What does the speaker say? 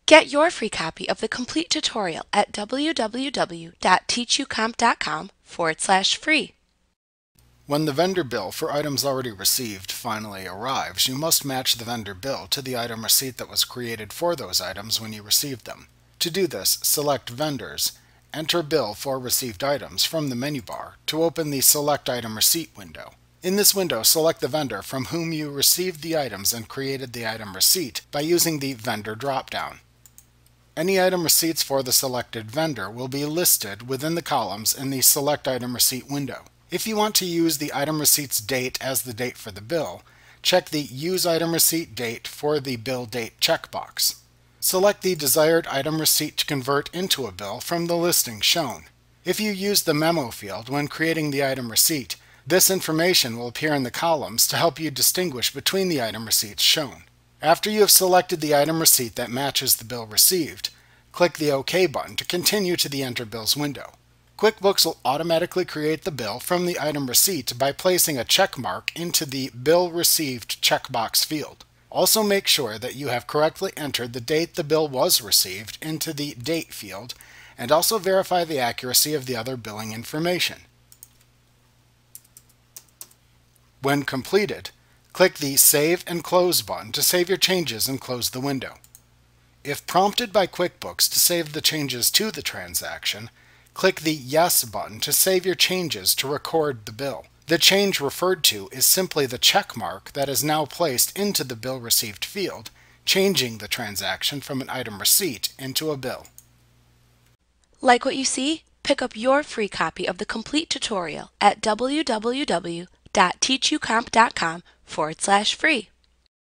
Get your free copy of the complete tutorial at www.teachucomp.com/free. When the vendor bill for items already received finally arrives, you must match the vendor bill to the item receipt that was created for those items when you received them. To do this, select Vendors, enter Bill for Received Items from the menu bar to open the Select Item Receipt window. In this window, select the vendor from whom you received the items and created the item receipt by using the Vendor drop-down. Any item receipts for the selected vendor will be listed within the columns in the Select Item Receipt window. If you want to use the item receipt's date as the date for the bill, check the Use Item Receipt Date for the Bill Date checkbox. Select the desired item receipt to convert into a bill from the listing shown. If you use the Memo field when creating the item receipt, this information will appear in the columns to help you distinguish between the item receipts shown. After you have selected the item receipt that matches the bill received, click the OK button to continue to the Enter Bills window. QuickBooks will automatically create the bill from the item receipt by placing a check mark into the Bill Received checkbox field. Also make sure that you have correctly entered the date the bill was received into the Date field, and also verify the accuracy of the other billing information. When completed, click the Save and Close button to save your changes and close the window. If prompted by QuickBooks to save the changes to the transaction, click the Yes button to save your changes to record the bill. The change referred to is simply the check mark that is now placed into the Bill Received field, changing the transaction from an item receipt into a bill. Like what you see? Pick up your free copy of the complete tutorial at www.teachucomp.com/free.